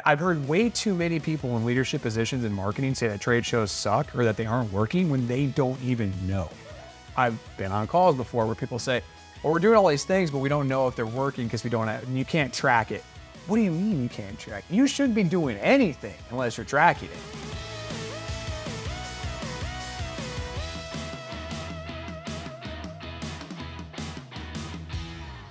I've heard way too many people in leadership positions in marketing say that trade shows suck or that they aren't working when they don't even know. I've been on calls before where people say, well, we're doing all these things, but we don't know if they're working because you can't track it. What do you mean you can't track it? You shouldn't be doing anything unless you're tracking it.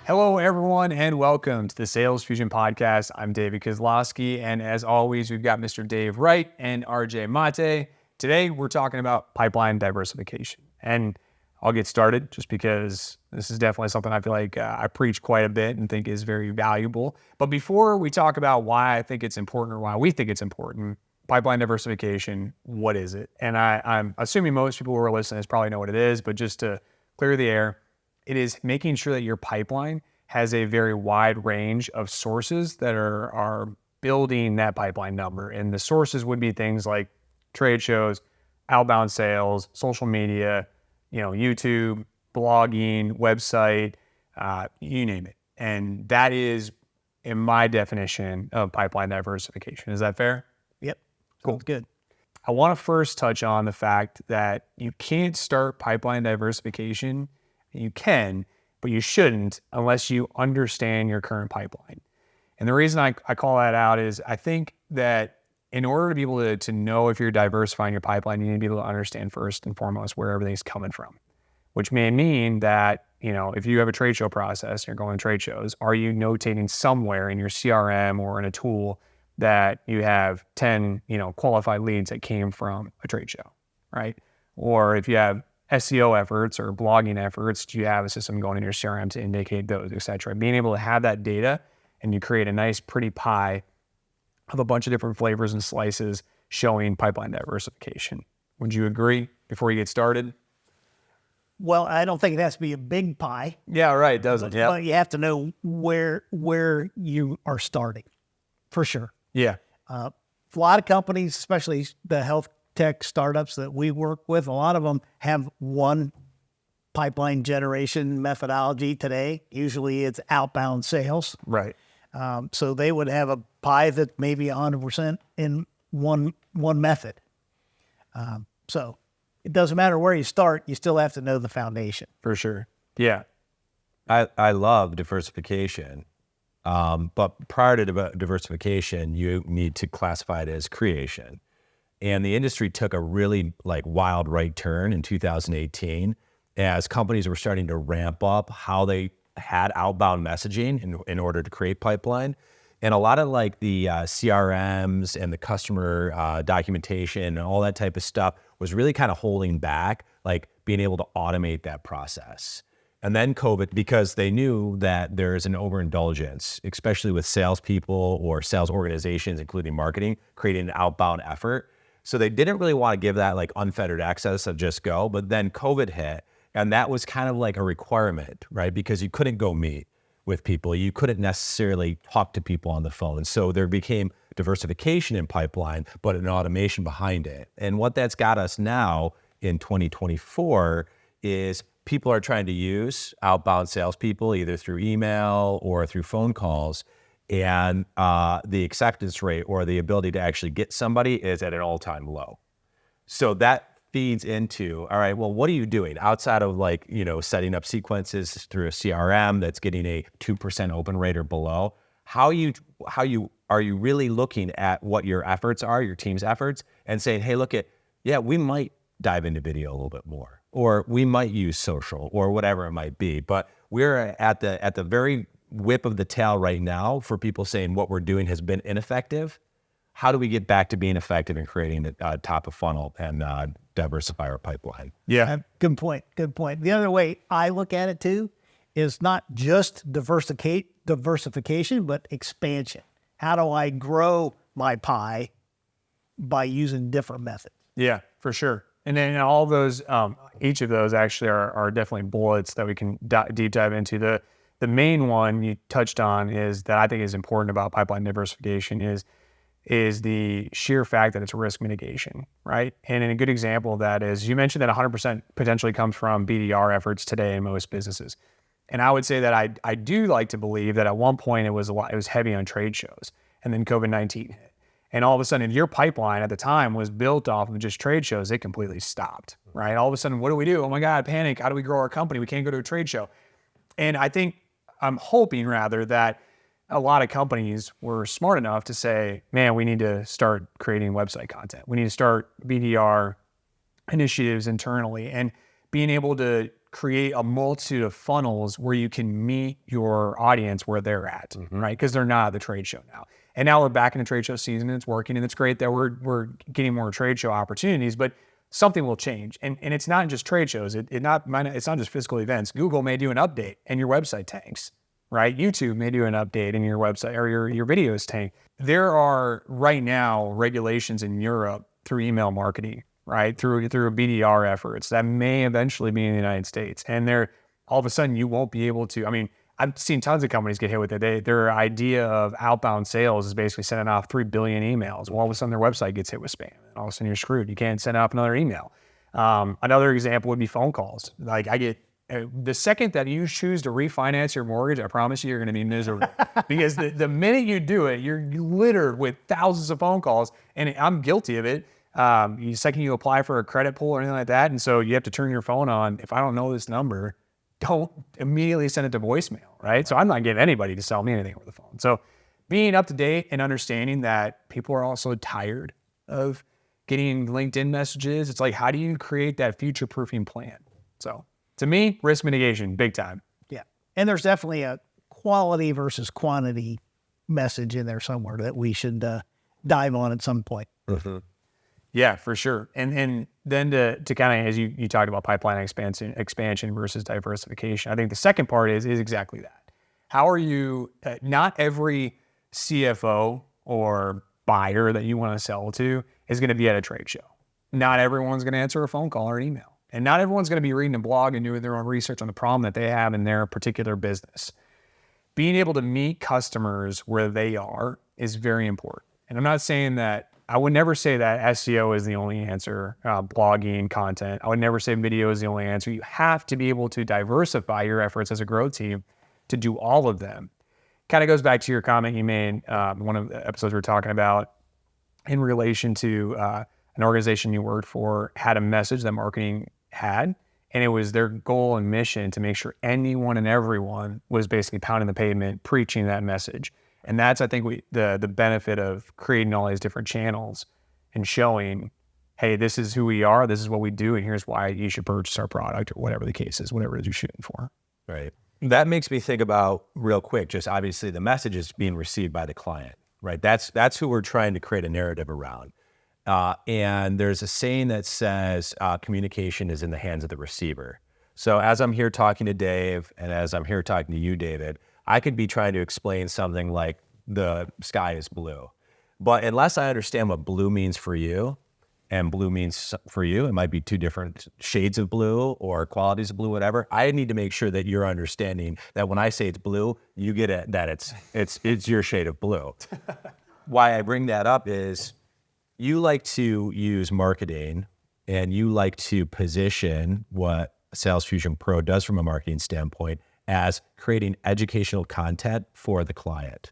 Hello, everyone, and welcome to the Sales Fusion Podcast. I'm David Kozlowski, and as always, we've got Mr. Dave Wright and RJ Mate. Today, we're talking about pipeline diversification, and I'll get started just because this is definitely something I feel like I preach quite a bit and think is very valuable. But before we talk about why I think it's important or why we think it's important, pipeline diversification, what is it? And I'm assuming most people who are listening probably know what it is, but just to clear the air, it is making sure that your pipeline has a very wide range of sources that are building that pipeline number. And the sources would be things like trade shows, outbound sales, social media, YouTube, blogging, website, you name it. And that is, in my definition of pipeline diversification. Is that fair? Yep. Cool. Sounds good. I want to first touch on the fact that you can't start pipeline diversification. You can, but you shouldn't unless you understand your current pipeline. And the reason I call that out is I think that in order to be able to know if you're diversifying your pipeline, you need to be able to understand first and foremost where everything's coming from, which may mean that, if you have a trade show process, you're going to trade shows, are you notating somewhere in your CRM or in a tool that you have 10, qualified leads that came from a trade show, right? Or if you have SEO efforts or blogging efforts, do you have a system going in your CRM to indicate those, et cetera? Being able to have that data and you create a nice pretty pie of a bunch of different flavors and slices showing pipeline diversification. Would you agree before you get started? Well, I don't think it has to be a big pie. Yeah, right, it doesn't. Yeah. But you have to know where you are starting, for sure. Yeah. A lot of companies, especially the health tech startups that we work with, a lot of them have one pipeline generation methodology today. Usually it's outbound sales. Right. So they would have a pie that maybe 100% in one method. So it doesn't matter where you start, you still have to know the foundation. For sure. Yeah. I love diversification. But prior to diversification, you need to classify it as creation. And the industry took a really wild right turn in 2018 as companies were starting to ramp up how they had outbound messaging in order to create pipeline. And a lot of the CRMs and the customer documentation and all that type of stuff was really kind of holding back, being able to automate that process. And then COVID, because they knew that there's an overindulgence, especially with salespeople or sales organizations, including marketing, creating an outbound effort. So they didn't really want to give that unfettered access of just go, but then COVID hit and that was kind of a requirement, right? Because you couldn't go meet with people. You couldn't necessarily talk to people on the phone. So there became diversification in pipeline, but an automation behind it. And what that's got us now in 2024 is people are trying to use outbound salespeople either through email or through phone calls. And the acceptance rate or the ability to actually get somebody is at an all-time low. So that feeds into, all right, well, what are you doing outside of setting up sequences through a CRM that's getting a 2% open rate or below? How are you really looking at what your efforts are, your team's efforts, and saying, hey, we might dive into video a little bit more, or we might use social or whatever it might be. But we're at the very whip of the tail right now for people saying what we're doing has been ineffective. How do we get back to being effective in creating a top of funnel and diversify our pipeline? Yeah. Good point. The other way I look at it too is not just diversification, but expansion. How do I grow my pie by using different methods? Yeah, for sure. And then all those, each of those actually are definitely bullets that we can deep dive into. The main one you touched on is that I think is important about pipeline diversification is the sheer fact that it's risk mitigation, right? And a good example of that is you mentioned that 100% potentially comes from BDR efforts today in most businesses. And I would say that I do like to believe that at one point it was heavy on trade shows. and then COVID-19 hit. And all of a sudden, your pipeline at the time was built off of just trade shows. It completely stopped, right? All of a sudden, what do we do? Oh my God, panic. How do we grow our company? We can't go to a trade show. And I'm hoping rather that a lot of companies were smart enough to say, man, we need to start creating website content. We need to start BDR initiatives internally and being able to create a multitude of funnels where you can meet your audience where they're at, right? Because they're not at the trade show now. And now we're back in the trade show season and it's working, and it's great that we're getting more trade show opportunities, but something will change. And it's not just trade shows. It's not just physical events. Google may do an update and your website tanks, right? YouTube may do an update and your website or your videos tank. There are right now regulations in Europe through email marketing, right? Through BDR efforts that may eventually be in the United States. And all of a sudden you won't be able to, I mean, I've seen tons of companies get hit with it. Their idea of outbound sales is basically sending off 3 billion emails. Well, all of a sudden their website gets hit with spam. And all of a sudden you're screwed. You can't send off another email. Another example would be phone calls. Like the second that you choose to refinance your mortgage, I promise you're going to be miserable because the minute you do it, you're littered with thousands of phone calls. And I'm guilty of it. The second you apply for a credit pull or anything like that, and so you have to turn your phone on. If I don't know this number, don't immediately send it to voicemail, right? So I'm not getting anybody to sell me anything over the phone. So being up to date and understanding that people are also tired of getting LinkedIn messages, it's like, how do you create that future-proofing plan? So to me, risk mitigation, big time. Yeah. And there's definitely a quality versus quantity message in there somewhere that we should dive on at some point. Mm-hmm. Yeah, for sure. And then to kind of, as you talked about pipeline expansion versus diversification, I think the second part is exactly that. How are you, not every CFO or buyer that you want to sell to is going to be at a trade show. Not everyone's going to answer a phone call or an email. And not everyone's going to be reading a blog and doing their own research on the problem that they have in their particular business. Being able to meet customers where they are is very important. And I'm not saying that, I would never say that SEO is the only answer, blogging, content. I would never say video is the only answer. You have to be able to diversify your efforts as a growth team to do all of them. Kind of goes back to your comment you made, one of the episodes we were talking about in relation to an organization you worked for had a message that marketing had, and it was their goal and mission to make sure anyone and everyone was basically pounding the pavement, preaching that message. And that's, I think, the benefit of creating all these different channels and showing, hey, this is who we are, this is what we do, and here's why you should purchase our product or whatever the case is, whatever it is you're shooting for. Right. That makes me think about real quick, just obviously the message is being received by the client, right? That's who we're trying to create a narrative around. And there's a saying that says communication is in the hands of the receiver. So as I'm here talking to Dave and as I'm here talking to you, David, I could be trying to explain something like the sky is blue. But unless I understand what blue means for you, and blue means for you, it might be two different shades of blue or qualities of blue, whatever. I need to make sure that you're understanding that when I say it's blue, you get it, that it's your shade of blue. Why I bring that up is you like to use marketing and you like to position what Sales Fusion Pro does from a marketing standpoint as creating educational content for the client,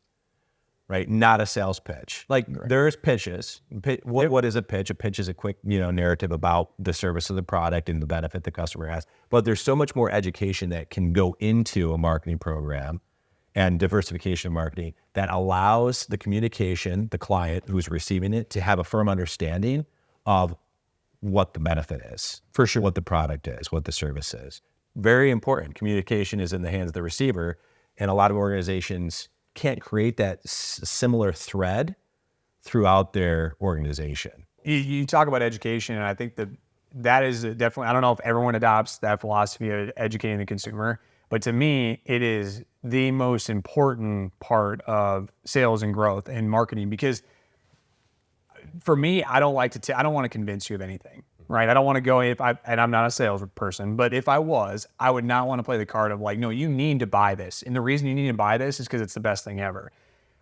right? Not a sales pitch. Like there's pitches. What is a pitch? A pitch is a quick, narrative about the service of the product and the benefit the customer has. But there's so much more education that can go into a marketing program and diversification marketing that allows the communication, the client who's receiving it, to have a firm understanding of what the benefit is, for sure, what the product is, what the service is. Very important. Communication is in the hands of the receiver, and a lot of organizations can't create that similar thread throughout their organization. You talk about education, and I think that is definitely, I don't know if everyone adopts that philosophy of educating the consumer, but to me, it is the most important part of sales and growth and marketing, because for me, I don't want to convince you of anything, right? I don't want to go, and I'm not a sales person, but if I was, I would not want to play the card of like, no, you need to buy this. And the reason you need to buy this is because it's the best thing ever.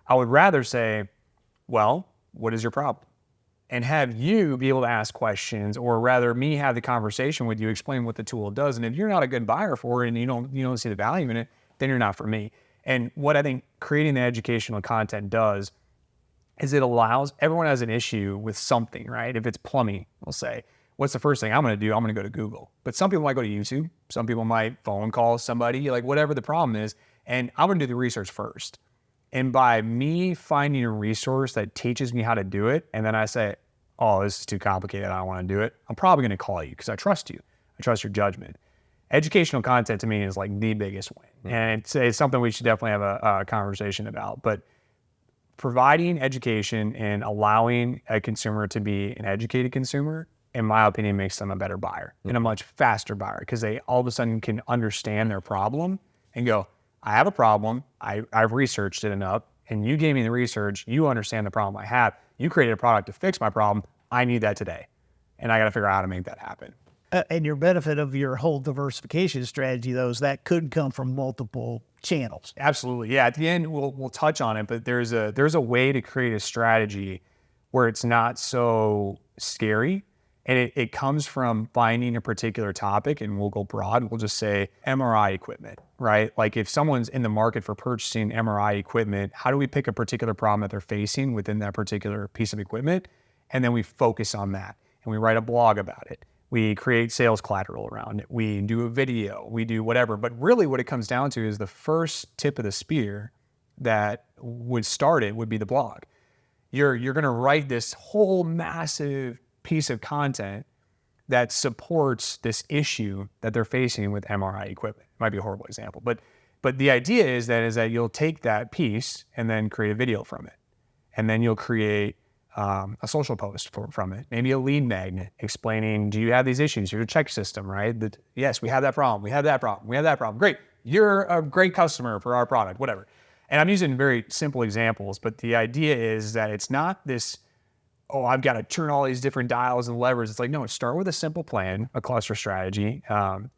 I would rather say, well, what is your problem? And have you be able to ask questions, or rather me have the conversation with you, explain what the tool does. And if you're not a good buyer for it and you don't see the value in it, then you're not for me. And what I think creating the educational content does is it allows everyone has an issue with something, right? If it's plumbing, we'll say, what's the first thing I'm going to do? I'm going to go to Google. But some people might go to YouTube. Some people might phone call somebody, like whatever the problem is. And I'm going to do the research first. And by me finding a resource that teaches me how to do it, and then I say, oh, this is too complicated, I don't want to do it, I'm probably going to call you because I trust you. I trust your judgment. Educational content to me is like the biggest win. And it's something we should definitely have a conversation about. But providing education and allowing a consumer to be an educated consumer, in my opinion, makes them a better buyer and a much faster buyer because they all of a sudden can understand their problem and go, I have a problem. I've researched it enough, and you gave me the research. You understand the problem I have. You created a product to fix my problem. I need that today, and I got to figure out how to make that happen. And your benefit of your whole diversification strategy, though, is that could come from multiple channels. Absolutely, yeah. At the end, we'll touch on it, but there's a way to create a strategy where it's not so scary. And it comes from finding a particular topic, and we'll go broad. We'll just say MRI equipment, right? Like if someone's in the market for purchasing MRI equipment, how do we pick a particular problem that they're facing within that particular piece of equipment? And then we focus on that, and we write a blog about it. We create sales collateral around it. We do a video, we do whatever. But really what it comes down to is the first tip of the spear that would start it would be the blog. You're going to write this whole massive piece of content that supports this issue that they're facing with MRI equipment. It might be a horrible example, but the idea is that you'll take that piece and then create a video from it, and then you'll create a social post from it, maybe a lead magnet explaining, do you have these issues? Your check system, right? Yes, we have that problem. We have that problem. We have that problem. Great. You're a great customer for our product, whatever. And I'm using very simple examples, but the idea is that it's not this, oh, I've got to turn all these different dials and levers. It's like, no, start with a simple plan, a cluster strategy,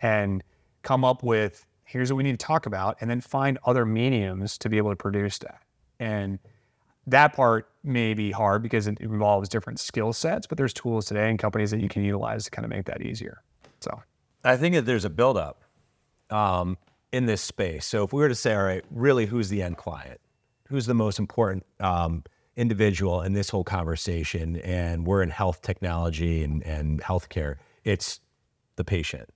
and come up with, here's what we need to talk about, and then find other mediums to be able to produce that. And that part may be hard because it involves different skill sets, but there's tools today and companies that you can utilize to kind of make that easier. So I think that there's a buildup in this space. So if we were to say, all right, really, who's the end client? Who's the most important individual in this whole conversation? And we're in health technology and healthcare. It's the patient,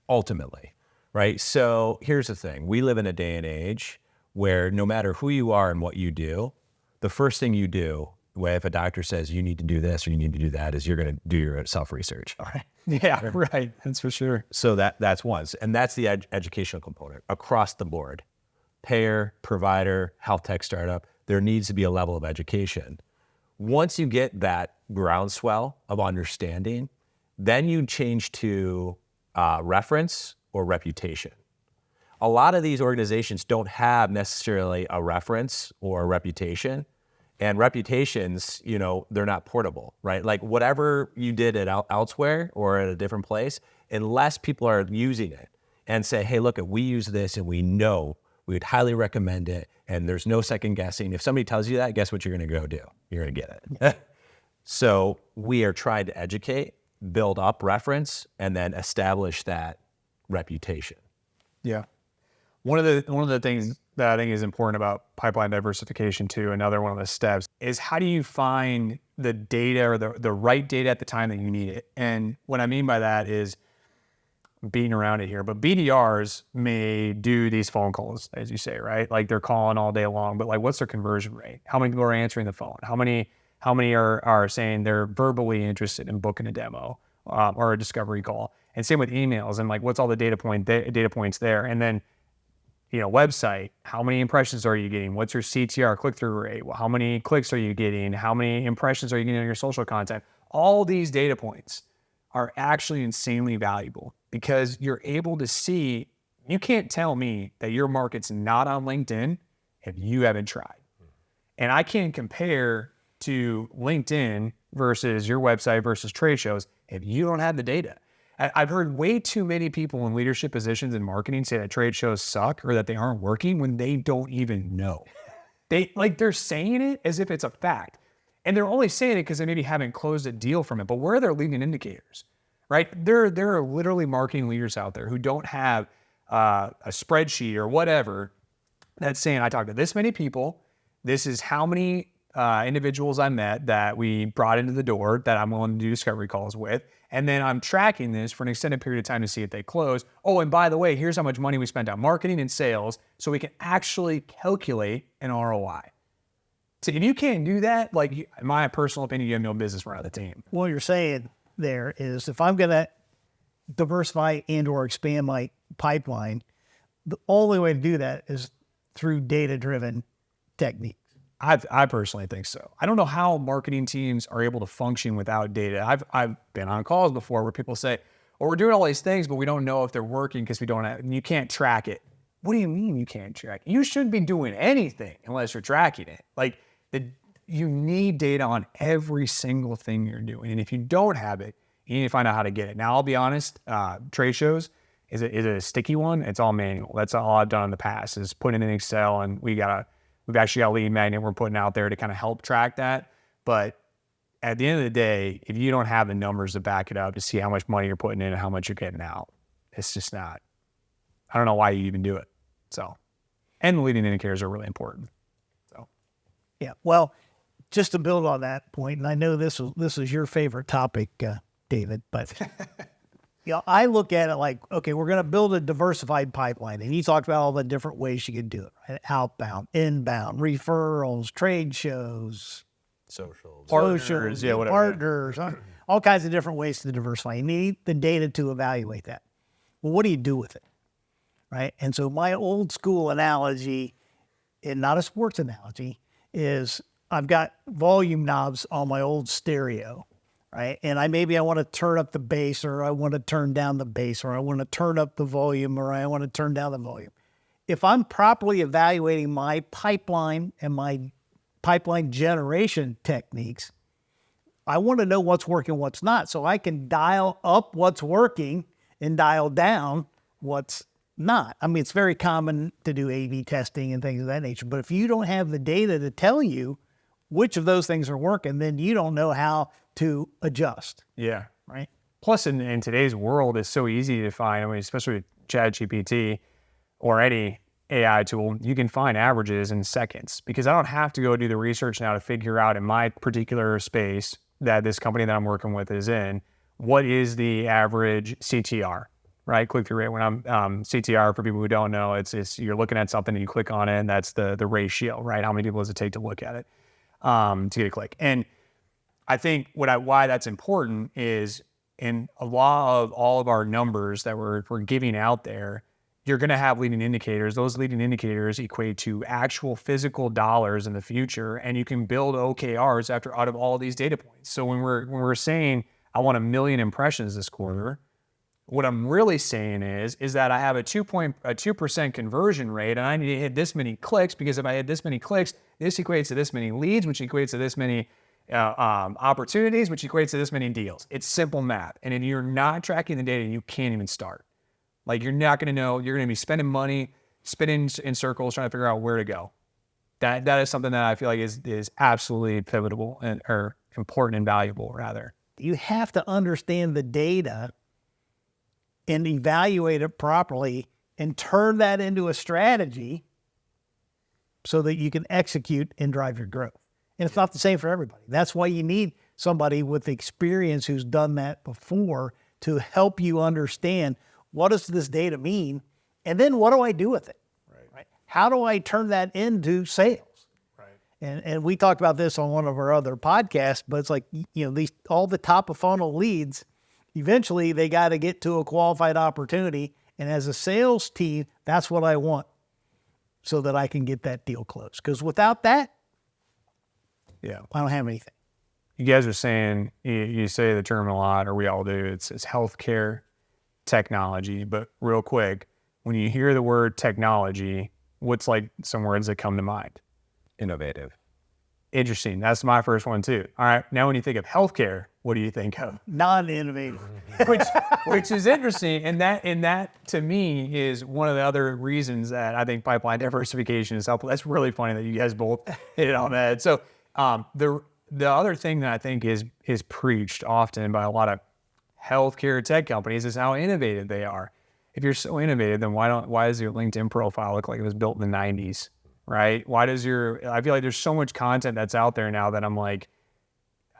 ultimately, right? So here's the thing. We live in a day and age where no matter who you are and what you do, the first thing you do, if a doctor says you need to do this or you need to do that, is you're going to do your self-research. all right. Yeah, right. That's for sure. So that's one. And that's the educational component across the board. Payer, provider, health tech startup, there needs to be a level of education. Once you get that groundswell of understanding, then you change to reference or reputation. A lot of these organizations don't have necessarily a reference or a reputation. And reputations, they're not portable, right? Like whatever you did elsewhere or at a different place, unless people are using it and say, hey, look, we use this and we know, we would highly recommend it, and there's no second guessing. If somebody tells you that, guess what you're going to go do? You're going to get it. So we are trying to educate, build up reference, and then establish that reputation. Yeah. One of the things that I think is important about pipeline diversification too, another one of the steps, is how do you find the data or the right data at the time that you need it? And what I mean by that is beating around it here, but BDRs may do these phone calls, as you say, right? Like they're calling all day long, but like what's their conversion rate? How many people are answering the phone? How many are saying they're verbally interested in booking a demo or a discovery call? And same with emails, and like what's all the data points there? And then website, how many impressions are you getting? What's your CTR, click-through rate? Well, how many clicks are you getting? How many impressions are you getting on your social content? All these data points are actually insanely valuable because you're able to see, you can't tell me that your market's not on LinkedIn if you haven't tried. And I can't compare to LinkedIn versus your website versus trade shows if you don't have the data. I've heard way too many people in leadership positions in marketing say that trade shows suck or that they aren't working when they don't even know. They're saying it as if it's a fact. And they're only saying it because they maybe haven't closed a deal from it. But where are their leading indicators, right? There are literally marketing leaders out there who don't have a spreadsheet or whatever that's saying, I talked to this many people. This is how many individuals I met that we brought into the door that I'm willing to do discovery calls with. And then I'm tracking this for an extended period of time to see if they close. Oh, and by the way, here's how much money we spent on marketing and sales so we can actually calculate an ROI. So if you can't do that, like in my personal opinion, you have no business running the team. What you're saying there is if I'm going to diversify and or expand my pipeline, the only way to do that is through data-driven techniques. I personally think so. I don't know how marketing teams are able to function without data. I've been on calls before where people say, well, we're doing all these things, but we don't know if they're working because we don't have, and you can't track it. What do you mean you can't track it? You shouldn't be doing anything unless you're tracking it. Like you need data on every single thing you're doing. And if you don't have it, you need to find out how to get it. Now, I'll be honest, trade shows is a sticky one. It's all manual. That's all I've done in the past is put in an Excel, and we've actually got a lead magnet we're putting out there to kind of help track that. But at the end of the day, if you don't have the numbers to back it up to see how much money you're putting in and how much you're getting out, it's just not, I don't know why you even do it. So, and the leading indicators are really important. So, yeah. Well, just to build on that point, and I know this is your favorite topic, David, but I look at it like, okay, we're going to build a diversified pipeline. And you talked about all the different ways you can do it, right? Outbound, inbound, referrals, trade shows, Socials. yeah, whatever. partners, all kinds of different ways to diversify. You need the data to evaluate that. Well, what do you do with it, right? And so my old school analogy, and not a sports analogy, is I've got volume knobs on my old stereo, right? And I want to turn up the bass, or I want to turn down the bass, or I want to turn up the volume, or I want to turn down the volume. If I'm properly evaluating my pipeline and my pipeline generation techniques, I want to know what's working, what's not, so I can dial up what's working and dial down what's not. I mean, it's very common to do A/B testing and things of that nature, but if you don't have the data to tell you which of those things are working, then you don't know how to adjust. Yeah. Right. Plus, in today's world, it's so easy to find. I mean, especially with ChatGPT or any AI tool, you can find averages in seconds because I don't have to go do the research now to figure out in my particular space that this company that I'm working with is in, what is the average CTR, right? Click-through rate. When I'm CTR, for people who don't know, it's you're looking at something and you click on it, and that's the ratio, right? How many people does it take to look at it to get a click? And I think why that's important is in a lot of all of our numbers that we're giving out there, you're going to have leading indicators. Those leading indicators equate to actual physical dollars in the future, and you can build OKRs out of all of these data points. So when we're saying I want 1 million impressions this quarter, what I'm really saying is that I have a 2% conversion rate, and I need to hit this many clicks, because if I hit this many clicks, this equates to this many leads, which equates to this many opportunities, which equates to this many deals. It's simple math. And if you're not tracking the data, you can't even start. Like, you're not going to know. You're going to be spending money, spinning in circles, trying to figure out where to go. That is something that I feel like is absolutely pivotal or important and valuable, rather. You have to understand the data and evaluate it properly and turn that into a strategy so that you can execute and drive your growth. And it's not the same for everybody. That's why you need somebody with experience who's done that before to help you understand, what does this data mean? And then what do I do with it? Right? How do I turn that into sales? Right. And we talked about this on one of our other podcasts, but it's like, all the top of funnel leads, eventually they got to get to a qualified opportunity. And as a sales team, that's what I want so that I can get that deal closed. Because without that, yeah, I don't have anything. You guys are saying, you say the term a lot, or we all do, it's healthcare technology. But real quick, when you hear the word technology, what's like some words that come to mind? Innovative. Interesting. That's my first one too. All right. Now, when you think of healthcare, what do you think of? Non-innovative. which is interesting. And that to me is one of the other reasons that I think pipeline diversification is helpful. That's really funny that you guys both hit it on the head. So the other thing that I think is preached often by a lot of healthcare tech companies is how innovative they are. If you're so innovative, then why does your LinkedIn profile look like it was built in the 90s, right? I feel like there's so much content that's out there now that I'm like,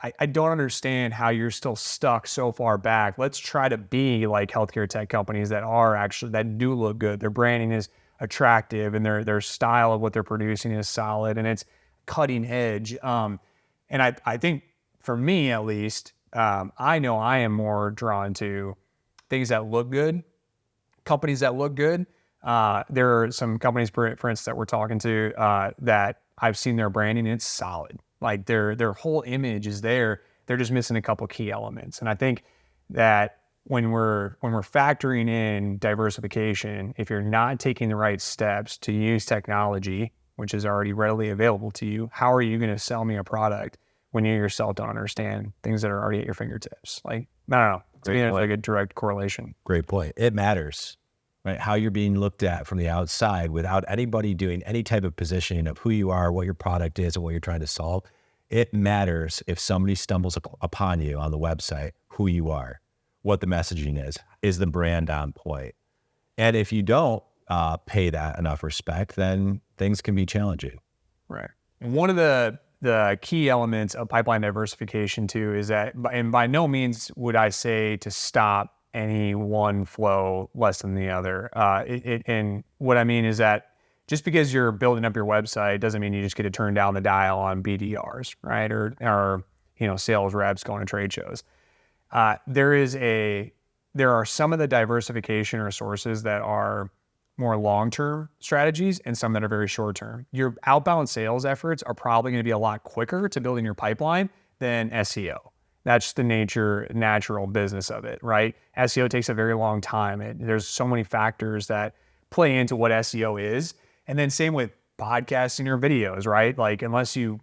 I don't understand how you're still stuck so far back. Let's try to be like healthcare tech companies that do look good. Their branding is attractive and their style of what they're producing is solid and it's cutting edge. And I think for me at least, I know I am more drawn to things that look good, companies that look good. There are some companies, for instance, that we're talking to that I've seen their branding and it's solid. Like their whole image is there. They're just missing a couple key elements. And I think that when we're factoring in diversification, if you're not taking the right steps to use technology, which is already readily available to you, how are you going to sell me a product when you yourself don't understand things that are already at your fingertips? Like, I don't know. To me, that's like a direct correlation. Great point. It matters, right? How you're being looked at from the outside without anybody doing any type of positioning of who you are, what your product is, and what you're trying to solve. It matters if somebody stumbles upon you on the website, who you are, what the messaging is the brand on point? And if you don't pay that enough respect, then things can be challenging. Right. And one of the key elements of pipeline diversification too is that, and by no means would I say to stop any one flow less than the other. And what I mean is that just because you're building up your website doesn't mean you just get to turn down the dial on BDRs, right? Or sales reps going to trade shows. There are some of the diversification or sources that are more long-term strategies and some that are very short-term. Your outbound sales efforts are probably going to be a lot quicker to building your pipeline than SEO. That's the natural business of it, right? SEO takes a very long time. There's so many factors that play into what SEO is. And then same with podcasting or videos, right? Like unless you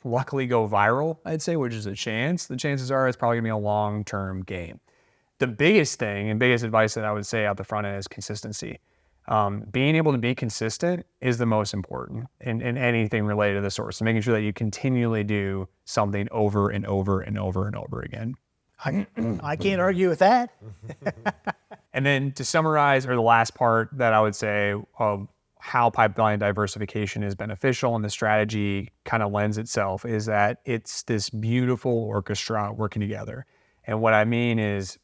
luckily go viral, I'd say, which is the chances are it's probably gonna be a long-term game. The biggest thing and biggest advice that I would say out the front end is consistency. Being able to be consistent is the most important in anything related to the source, and making sure that you continually do something over and over and over and over again. I can't argue with that. And then to summarize, or the last part that I would say of how pipeline diversification is beneficial and the strategy kind of lends itself is that it's this beautiful orchestra working together. And what I mean is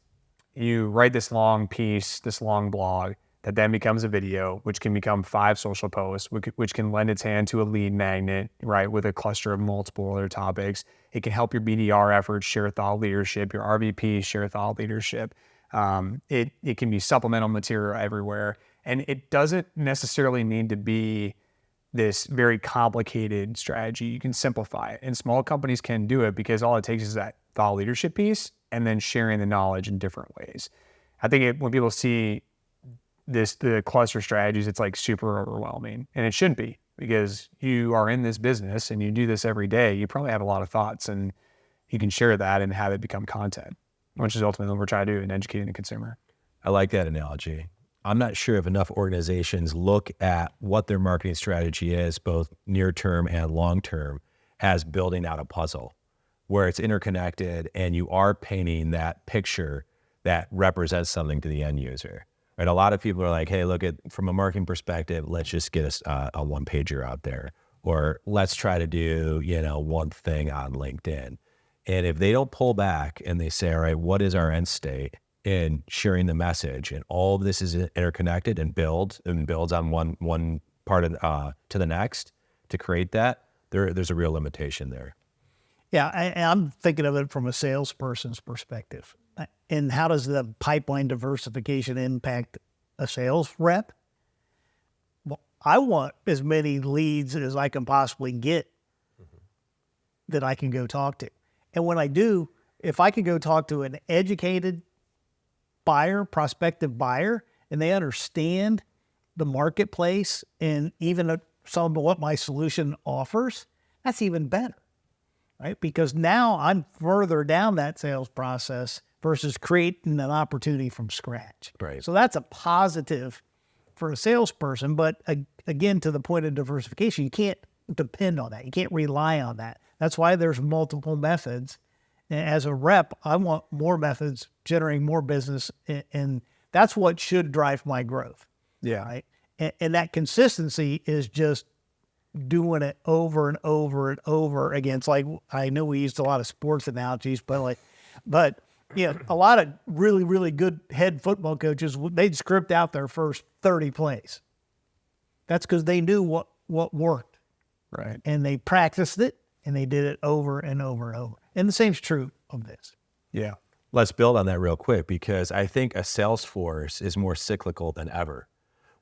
you write this long piece, this long blog, that then becomes a video, which can become 5 social posts, which can lend its hand to a lead magnet, right, with a cluster of multiple other topics. It can help your BDR efforts share thought leadership, your RVP share thought leadership. It can be supplemental material everywhere. And it doesn't necessarily need to be this very complicated strategy. You can simplify it. And small companies can do it because all it takes is that thought leadership piece and then sharing the knowledge in different ways. I think when people see the cluster strategies, it's like super overwhelming. And it shouldn't be, because you are in this business and you do this every day. You probably have a lot of thoughts and you can share that and have it become content, which is ultimately what we're trying to do in educating the consumer. I like that analogy. I'm not sure if enough organizations look at what their marketing strategy is, both near term and long term, as building out a puzzle where it's interconnected and you are painting that picture that represents something to the end user. Right? A lot of people are like, hey, look, from a marketing perspective, let's just get a one pager out there, or let's try to do, one thing on LinkedIn. And if they don't pull back and they say, all right, what is our end state in sharing the message, and all of this is interconnected and builds on one part of, to the next to create that, there's a real limitation there. Yeah, I'm thinking of it from a salesperson's perspective. And how does the pipeline diversification impact a sales rep? Well, I want as many leads as I can possibly get that I can go talk to. And when I do, if I can go talk to an educated buyer, prospective buyer, and they understand the marketplace and even some of what my solution offers, that's even better, right? Because now I'm further down that sales process versus creating an opportunity from scratch. Right. So that's a positive for a salesperson. But again, to the point of diversification, you can't depend on that. You can't rely on that. That's why there's multiple methods. And as a rep, I want more methods, generating more business, and that's what should drive my growth. Yeah. Right. And that consistency is just doing it over and over and over again. It's like, I know we used a lot of sports analogies, but a lot of really, really good head football coaches, they'd script out their first 30 plays. That's because they knew what worked. Right. And they practiced it, and they did it over and over and over. And the same's true of this. Yeah. Let's build on that real quick, because I think a sales force is more cyclical than ever,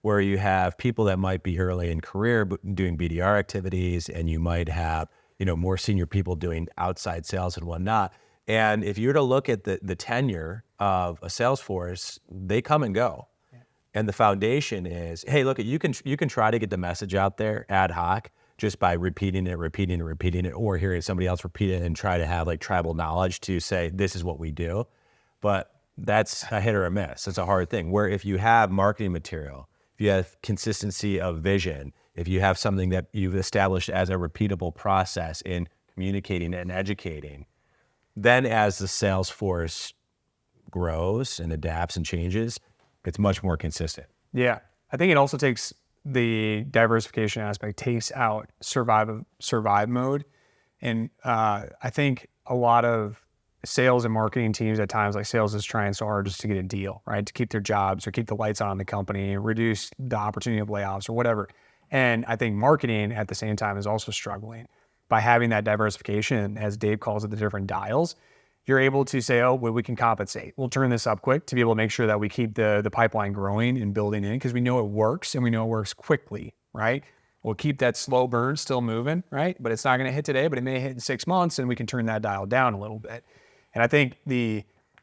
where you have people that might be early in career doing BDR activities, and you might have, more senior people doing outside sales and whatnot. And if you were to look at the tenure of a sales force, they come and go. Yeah. And the foundation is, hey, look, you can try to get the message out there ad hoc just by repeating it, or hearing somebody else repeat it and try to have like tribal knowledge to say, this is what we do. But that's a hit or a miss. It's a hard thing. Where if you have marketing material, if you have consistency of vision, if you have something that you've established as a repeatable process in communicating and educating, then as the sales force grows and adapts and changes, it's much more consistent. Yeah. I think it also takes the diversification aspect, takes out survive mode. And I think a lot of sales and marketing teams at times, like sales is trying so hard just to get a deal, right? To keep their jobs or keep the lights on in the company, reduce the opportunity of layoffs or whatever. And I think marketing at the same time is also struggling. By having that diversification, as Dave calls it, the different dials, you're able to say, oh, well, we can compensate. We'll turn this up quick to be able to make sure that we keep the pipeline growing and building in, because we know it works and we know it works quickly, right? We'll keep that slow burn still moving, right? But it's not going to hit today, but it may hit in 6 months, and we can turn that dial down a little bit. And I think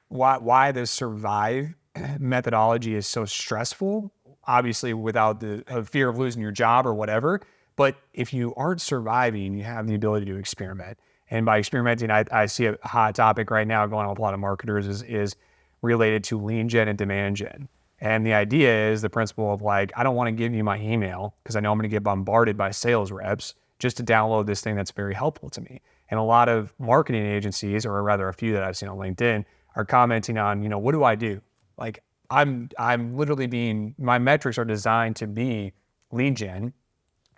why the survive methodology is so stressful, obviously without the fear of losing your job or whatever, but if you aren't surviving, you have the ability to experiment. And by experimenting, I see a hot topic right now going on with a lot of marketers is related to lead gen and demand gen. And the idea is the principle of like, I don't want to give you my email because I know I'm going to get bombarded by sales reps just to download this thing that's very helpful to me. And a lot of marketing agencies, or rather a few that I've seen on LinkedIn, are commenting on, what do I do? Like I'm literally my metrics are designed to be lead gen.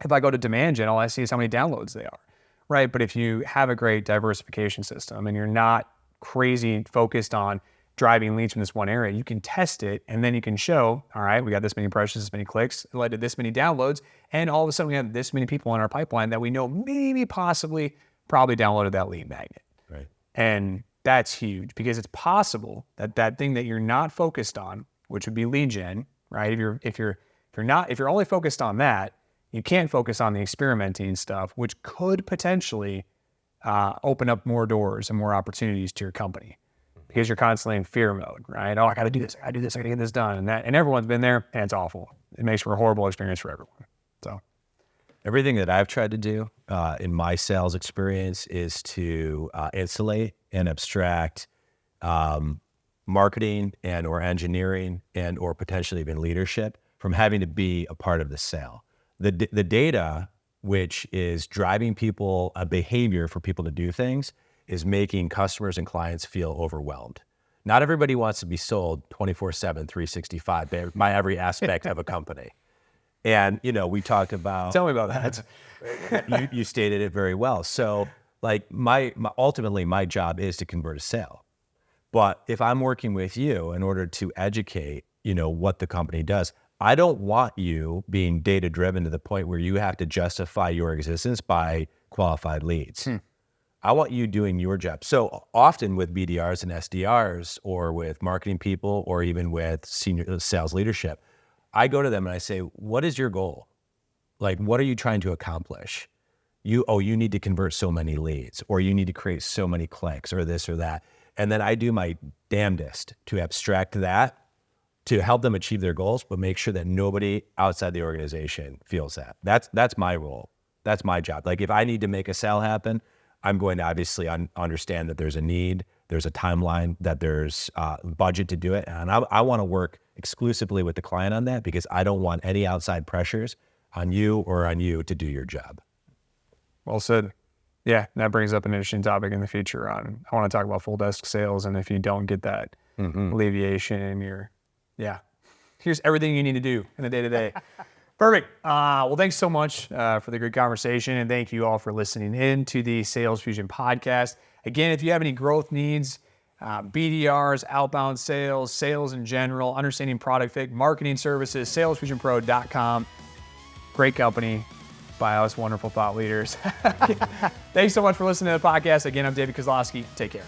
If I go to demand gen, all I see is how many downloads they are, right? But if you have a great diversification system and you're not crazy focused on driving leads from this one area, you can test it, and then you can show, all right, we got this many impressions, this many clicks, it led to this many downloads, and all of a sudden we have this many people in our pipeline that we know maybe probably downloaded that lead magnet. Right. And that's huge, because it's possible that thing that you're not focused on, which would be lead gen, right? If you're only focused on that, you can't focus on the experimenting stuff, which could potentially open up more doors and more opportunities to your company, because you're constantly in fear mode, right? Oh, I got to do this. I got to get this done. And everyone's been there, and it's awful. It makes for a horrible experience for everyone. So everything that I've tried to do in my sales experience is to insulate and abstract marketing and or engineering and or potentially even leadership from having to be a part of the sale. The data, which is driving people, a behavior for people to do things, is making customers and clients feel overwhelmed. Not everybody wants to be sold 24/7, 365 by every aspect of a company. And, we talked about... Tell me about that. You stated it very well. So like ultimately my job is to convert a sale. But if I'm working with you in order to educate, what the company does, I don't want you being data-driven to the point where you have to justify your existence by qualified leads. I want you doing your job. So often with BDRs and SDRs, or with marketing people, or even with senior sales leadership, I go to them and I say, what is your goal? Like, what are you trying to accomplish? You need to convert so many leads, or you need to create so many clicks, or this or that. And then I do my damnedest to abstract that, to help them achieve their goals, but make sure that nobody outside the organization feels that. That's my role. That's my job. Like if I need to make a sale happen, I'm going to obviously understand that there's a need, there's a timeline, that there's budget to do it. And I want to work exclusively with the client on that, because I don't want any outside pressures on you to do your job. Well said. Yeah, that brings up an interesting topic in the future I want to talk about full desk sales, and if you don't get that alleviation, here's everything you need to do in the day-to-day. Perfect. Well, thanks so much for the great conversation, and thank you all for listening in to the Sales Fusion podcast. Again, if you have any growth needs, BDRs, outbound sales, sales in general, understanding product fit, marketing services, salesfusionpro.com. Great company by us wonderful thought leaders. Thanks so much for listening to the podcast. Again, I'm David Kozlowski. Take care.